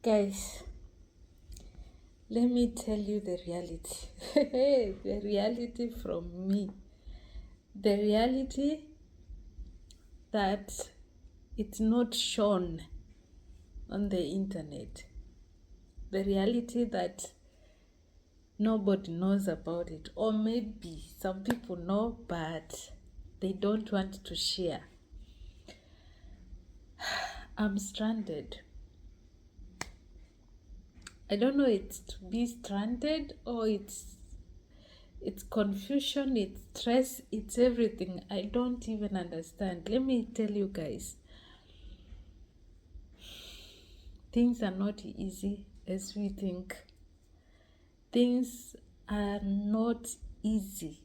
Guys, let me tell you the reality. The reality from me. The reality that it's not shown on the internet. The reality that nobody knows about it. Or maybe some people know, but they don't want to share. I'm stranded. I don't know, it's to be stranded or it's confusion, it's stress, it's everything. I don't even understand. Let me tell you guys, things are not easy as we think. Things are not easy.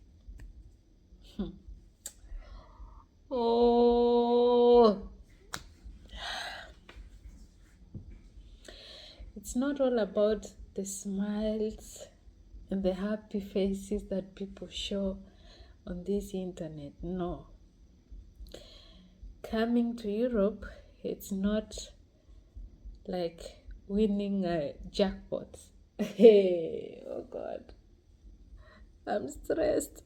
Oh, it's not all about the smiles and the happy faces that people show on this internet. No. Coming to Europe, it's not like winning a jackpot. Hey, oh God, I'm stressed.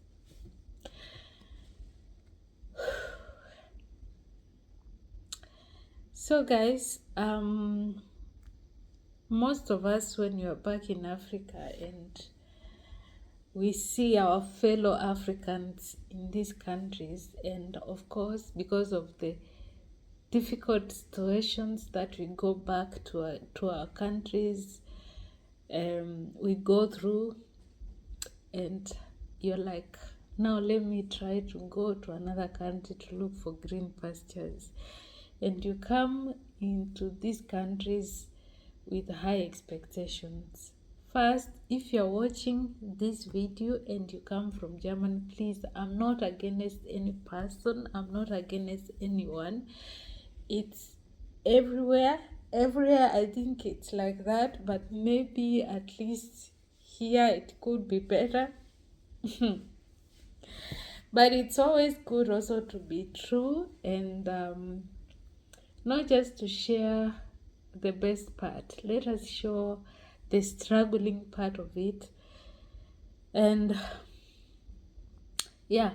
So guys, most of us, when you're back in Africa and we see our fellow Africans in these countries, and of course, because of the difficult situations that we go back to our countries, we go through, and you're like, now let me try to go to another country to look for green pastures. And you come into these countries with high expectations. First, if you're watching this video and you come from Germany, please, I'm not against any person, I'm not against anyone. It's everywhere. Everywhere I think it's like that, but maybe at least here it could be better. But it's always good also to be true and not just to share the best part. Let us show the struggling part of it. And yeah,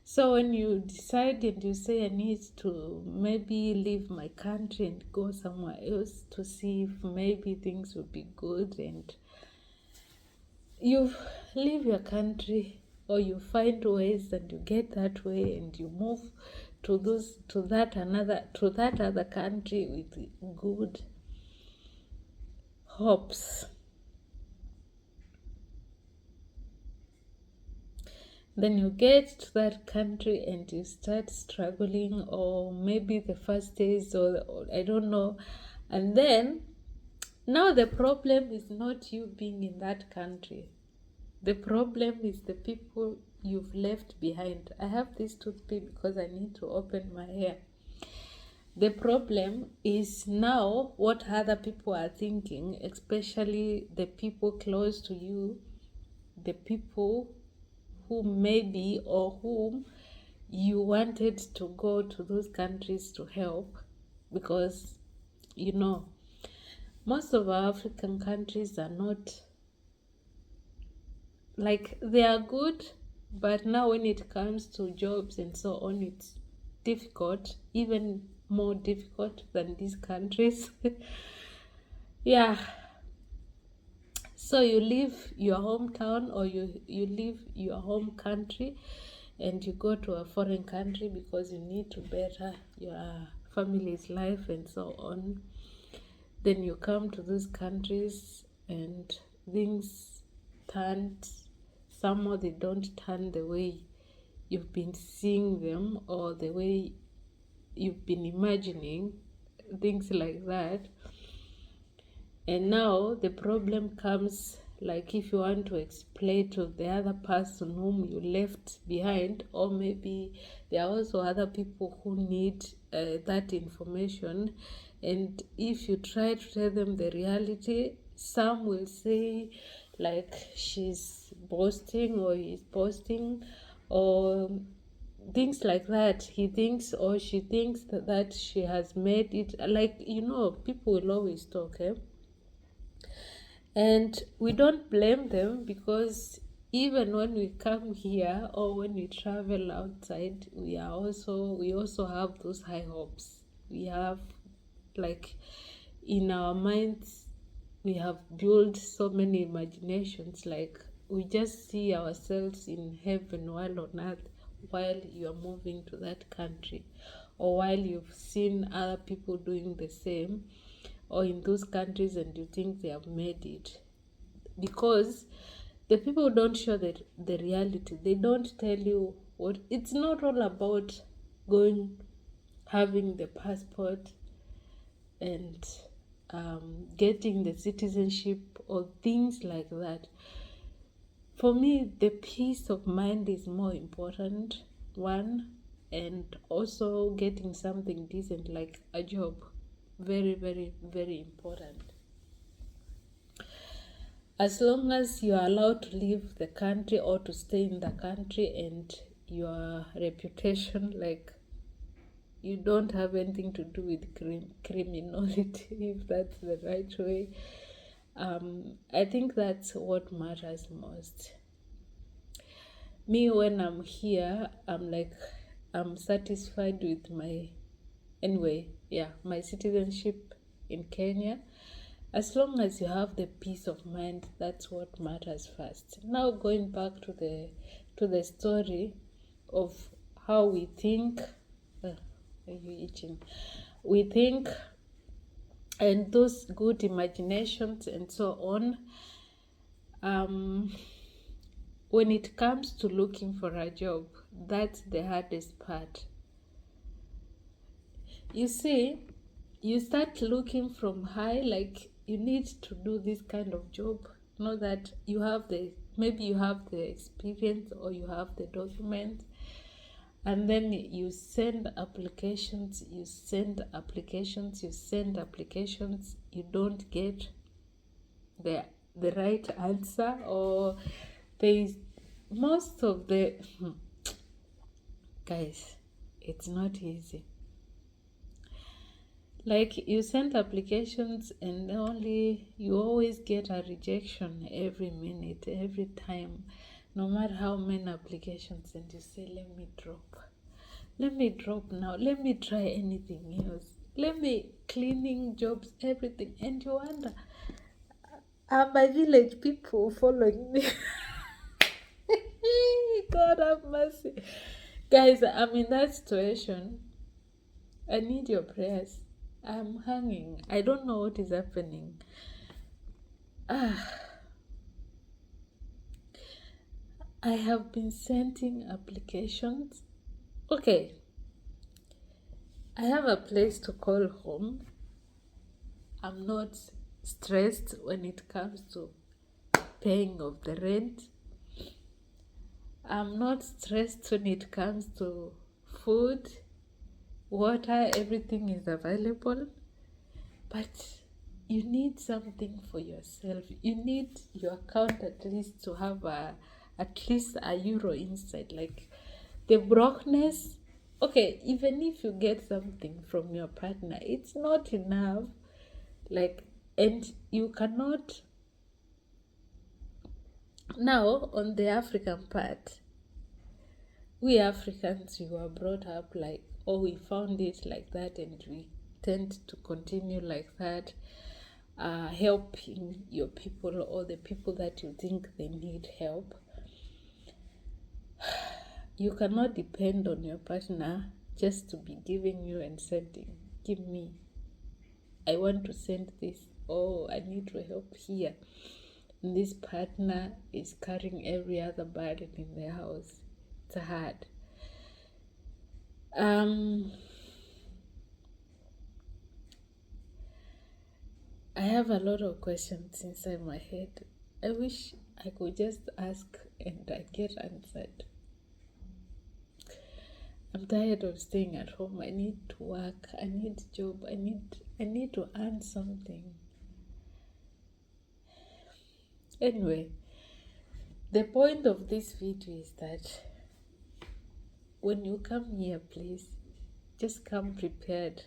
so when you decide and you say I need to maybe leave my country and go somewhere else to see if maybe things will be good, and you leave your country or you find ways and you get that way and you move to that other country with good hopes. Then you get to that country and you start struggling, or maybe the first days, or I don't know. And then now the problem is not you being in that country. The problem is the people you've left behind. I have this toothpick because I need to open my hair. The problem is now what other people are thinking, especially the people close to you, the people who maybe or whom you wanted to go to those countries to help, because you know most of our African countries are not like, they are good, but now when it comes to jobs and so on, it's difficult, even more difficult than these countries. Yeah, so you leave your hometown or you leave your home country and you go to a foreign country because you need to better your family's life and so on. Then you come to these countries and things turn, somehow they don't turn the way you've been seeing them or the way you've been imagining, things like that. And now the problem comes, like if you want to explain to the other person whom you left behind, or maybe there are also other people who need that information, and if you try to tell them the reality, some will say like she's boasting or he's boasting or things like that. He thinks or she thinks that she has made it, like, you know, people will always talk, And we don't blame them, because even when we come here or when we travel outside, we also have those high hopes. We have, like, in our minds, we have built so many imaginations, like we just see ourselves in heaven while on earth, while you're moving to that country, or while you've seen other people doing the same, or in those countries, and you think they have made it. Because the people don't show the reality. They don't tell you what it's not all about going, having the passport, and getting the citizenship or things like that. For me, the peace of mind is more important, one, and also getting something decent like a job. Very, very, very important. As long as you are allowed to leave the country or to stay in the country, and your reputation, like, you don't have anything to do with criminality, if that's the right way, I think that's what matters most. Me, when I'm here, I'm satisfied with my citizenship in Kenya. As long as you have the peace of mind, that's what matters first. Now, going back to the story of how we think. Are you itching? We think, and those good imaginations and so on. When it comes to looking for a job, that's the hardest part. You see, you start looking from high, like you need to do this kind of job. Know that you have maybe you have the experience, or you have the documents, and then you send applications, you don't get the right answer, or there's most of the guys, it's not easy. Like, you send applications, and you always get a rejection every minute, every time, no matter how many applications, and you say, let me drop now, let me try anything else, let me cleaning jobs, everything. And you wonder, are my village people following me? God have mercy. Guys, I'm in that situation. I need your prayers. I'm hanging. I don't know what is happening. I have been sending applications. Okay. I have a place to call home. I'm not stressed when it comes to paying of the rent. I'm not stressed when it comes to food, water, everything is available. But you need something for yourself. You need your account at least to have at least €1 inside. Like, the brokenness, okay, even if you get something from your partner, it's not enough. Like, and you cannot. Now, on the African part, we Africans, we were brought up like, or we found it like that, and we tend to continue like that, helping your people, or the people that you think they need help. You cannot depend on your partner just to be giving you and sending. Give me. I want to send this. Oh, I need to help here. And this partner is carrying every other burden in the house. It's hard. I have a lot of questions inside my head. I wish I could just ask and I get answered. I'm tired of staying at home. I need to work. I need a job. I need to earn something. Anyway, the point of this video is that when you come here, please just come prepared.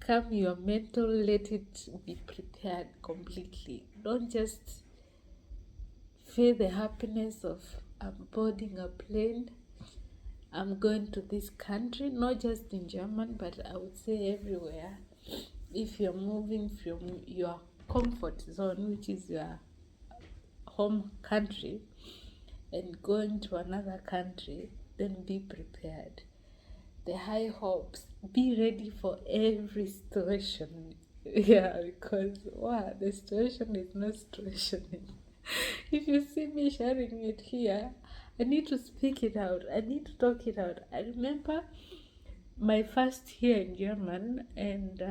calm your mental, let it be prepared completely. Don't just feel the happiness of I'm boarding a plane, I'm going to this country, not just in German, but I would say everywhere. If you're moving from your comfort zone, which is your home country, and going to another country, then be prepared. The high hopes, be ready for every situation. Yeah, because wow, the situation is no situation. If you see me sharing it here, I need to speak it out. I need to talk it out. I remember my first year in German, and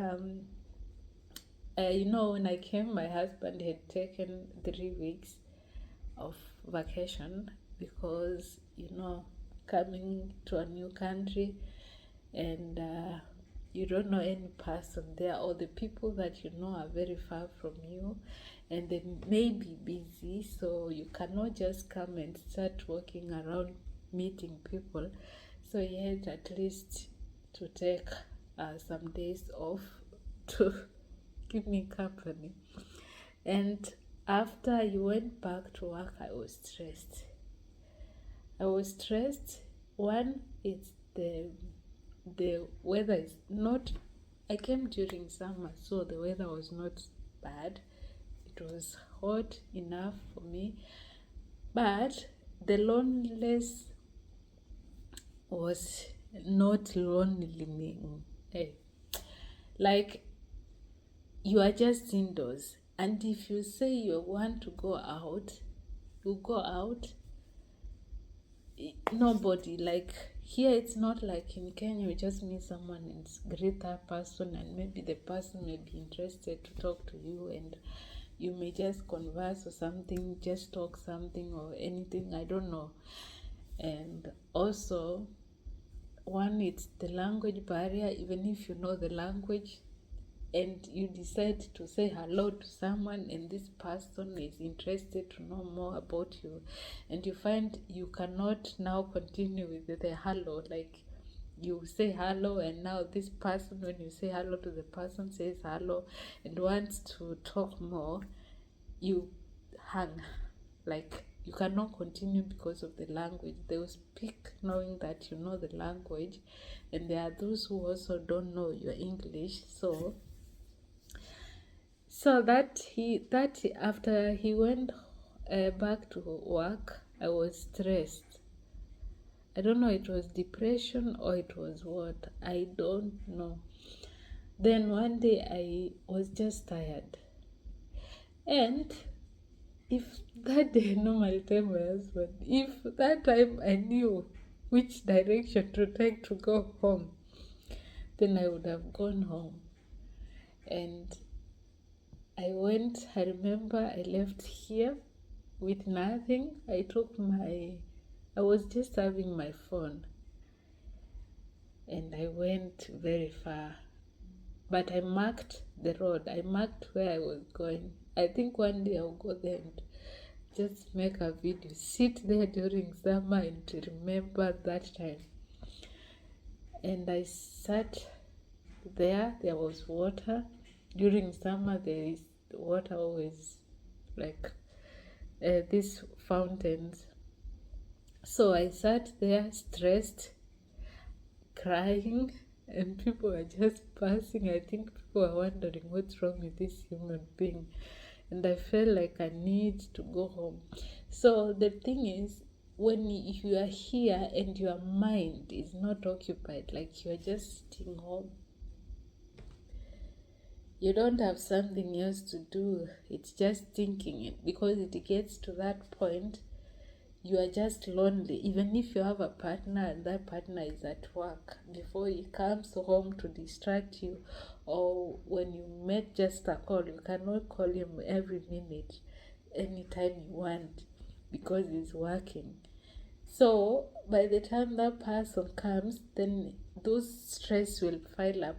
when I came, my husband had taken 3 weeks of vacation because coming to a new country and you don't know any person there, or the people that you know are very far from you and they may be busy, so you cannot just come and start walking around meeting people. So he had at least to take some days off to keep me company. And after I went back to work, I was stressed. One, it's the weather is not, I came during summer, so the weather was not bad. It was hot enough for me, but the loneliness was not lonely. Like, you are just indoors, and if you say you want to go out, you go out. Nobody, like here it's not like in Kenya you just meet someone and greet that person, and maybe the person may be interested to talk to you and you may just converse or something, just talk something or anything, I don't know. And also, one, it's the language barrier. Even if you know the language and you decide to say hello to someone and this person is interested to know more about you, and you find you cannot now continue with the hello, like you say hello and now this person, when you say hello to the person, says hello and wants to talk more, you hang, like you cannot continue because of the language. They will speak knowing that you know the language, and there are those who also don't know your English. So that after he went back to work, I was stressed. I don't know, it was depression or it was what, I don't know. Then one day I was just tired, and if that day, normally tell my husband, if that time I knew which direction to take to go home, then I would have gone home. And I remember I left here with nothing. I was just having my phone and I went very far. But I marked the road. I marked where I was going. I think one day I'll go there and just make a video. Sit there during summer and to remember that time. And I sat there. There was water. During summer there is water always, like these fountains. So I sat there stressed, crying, and people were just passing. I think people were wondering what's wrong with this human being, and I felt like I need to go home. So the thing is, when you are here and your mind is not occupied, like you are just sitting home, you don't have something else to do, it's just thinking it, because it gets to that point you are just lonely. Even if you have a partner and that partner is at work, before he comes home to distract you, or when you make just a call, you cannot call him every minute, anytime you want, because he's working. So by the time that person comes, then those stress will pile up.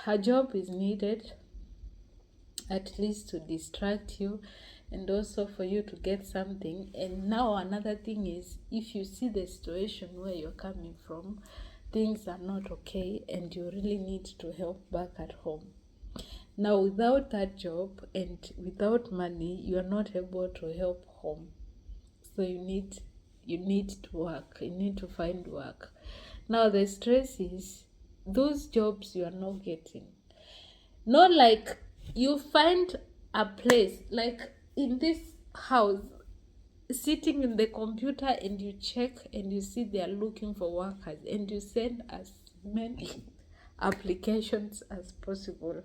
A job is needed, at least to distract you and also for you to get something. And now another thing is, if you see the situation where you're coming from, things are not okay and you really need to help back at home. Now, without that job and without money, you are not able to help home. So you need to work. You need to find work. Now the stress is those jobs you are not getting. Not like you find a place like in this house, sitting in the computer, and you check and you see they are looking for workers, and you send as many applications as possible.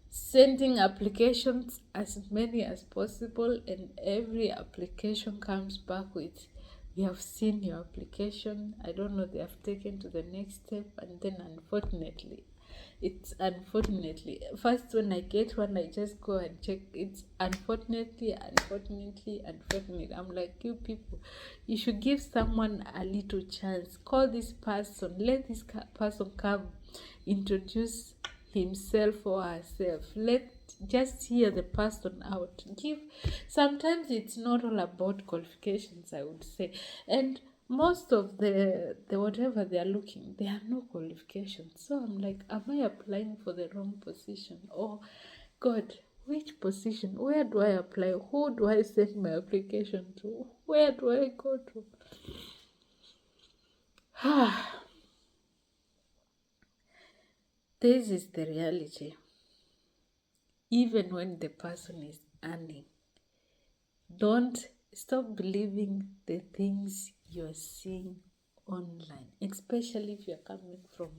Sending applications as many as possible, and every application comes back with, we have seen your application, I don't know, they have taken to the next step. And then unfortunately first when I get one, I just go and check. It's unfortunately. I'm like, you people, you should give someone a little chance. Call this person, let this person come, introduce himself or herself. Let just hear the person out. Sometimes it's not all about qualifications, I would say. And most of the whatever they are looking, they have no qualifications. So I'm like, am I applying for the wrong position? Or God, which position? Where do I apply? Who do I send my application to? Where do I go to? This is the reality. Even when the person is earning, don't stop believing the things you're seeing online, especially if you're coming from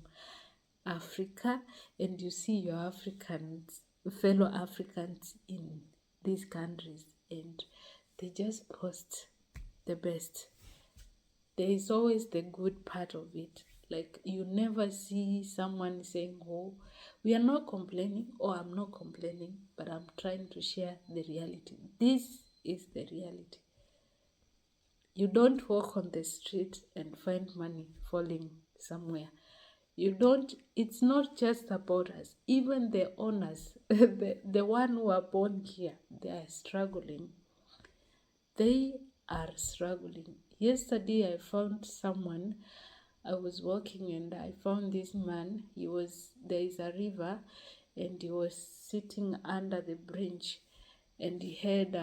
Africa and you see your fellow Africans in these countries, and they just post the best. There is always the good part of it. Like, you never see someone saying, oh, we are not complaining, or I'm not complaining, but I'm trying to share the reality. This is the reality. You don't walk on the street and find money falling somewhere. It's not just about us. Even the owners, the one who are born here, they are struggling. They are struggling. Yesterday I found someone. I was walking and I found this man. There is a river, and he was sitting under the bridge, and he had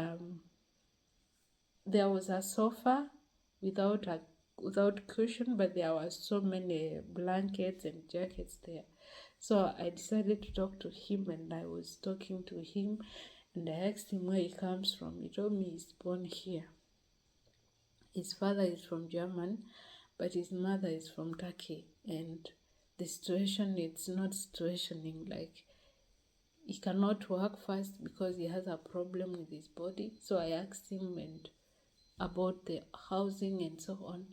there was a sofa without cushion, but there were so many blankets and jackets there. So I decided to talk to him, and I was talking to him, and I asked him where he comes from. He told me he's born here. His father is from Germany, but his mother is from Turkey, and the situation, it's not situationing. Like, he cannot work first because he has a problem with his body. So I asked him about the housing and so on.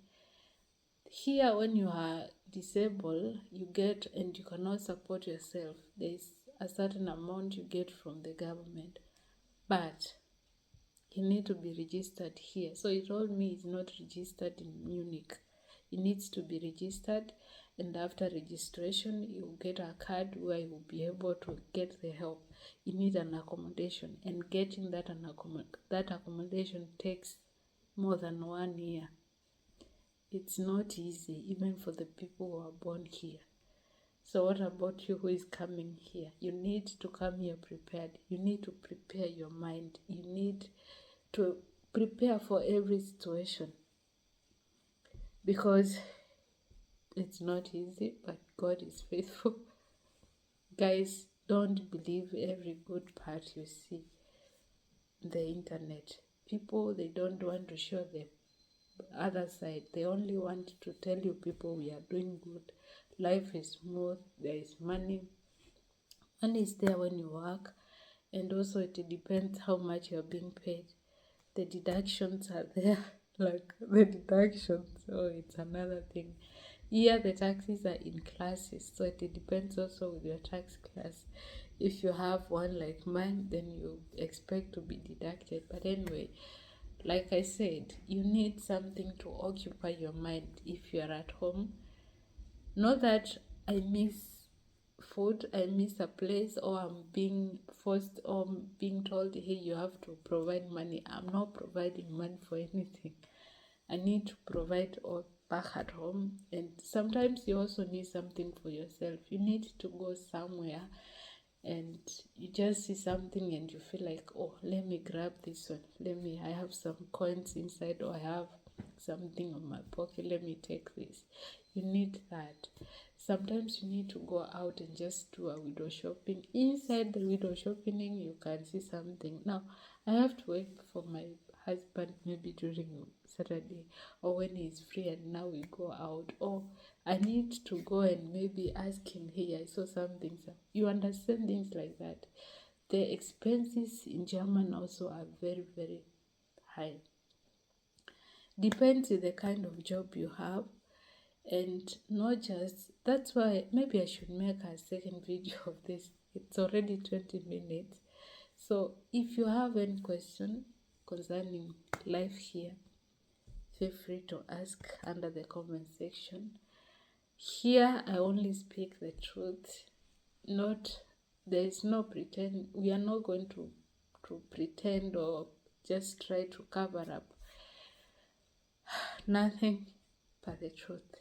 Here, when you are disabled, you get, and you cannot support yourself, there is a certain amount you get from the government, but you need to be registered here. So he told me he's not registered in Munich. He needs to be registered, and after registration, you will get a card where you will be able to get the help. You need an accommodation, and getting that accommodation takes more than 1 year. It's not easy, even for the people who are born here. So what about you who is coming here? You need to come here prepared. You need to prepare your mind. You need to prepare for every situation, because it's not easy, but God is faithful. Guys, don't believe every good part you see on the internet. People, they don't want to show the other side. They only want to tell you, people, we are doing good, life is smooth, there is money. Money is there when you work, and also it depends how much you're being paid. The deductions are there. Like, the deductions, it's another thing. Here the taxes are in classes, so it depends also with your tax class. If you have one like mine, then you expect to be deducted. But anyway, like I said, you need something to occupy your mind if you are at home. Not that I miss food, I miss a place, or I'm being forced, or being told, hey, you have to provide money. I'm not providing money for anything. I need to provide all back at home. And sometimes you also need something for yourself. You need to go somewhere and you just see something and you feel like, oh, let me grab this one. I have some coins inside, or I have something on my pocket, let me take this. You need that. Sometimes you need to go out and just do a window shopping. Inside the window shopping, you can see something. Now, I have to wait for my husband maybe during Saturday or when he's free, and now we go out. Or I need to go and maybe ask him, hey, I saw something. You understand things like that. The expenses in German also are very, very high. Depends on the kind of job you have, and not just, that's why maybe I should make a second video of this. It's already 20 minutes. So if you have any question concerning life here, feel free to ask under the comment section. Here I only speak the truth. There is no pretend. We are not going to pretend or just try to cover up. Nothing but the truth.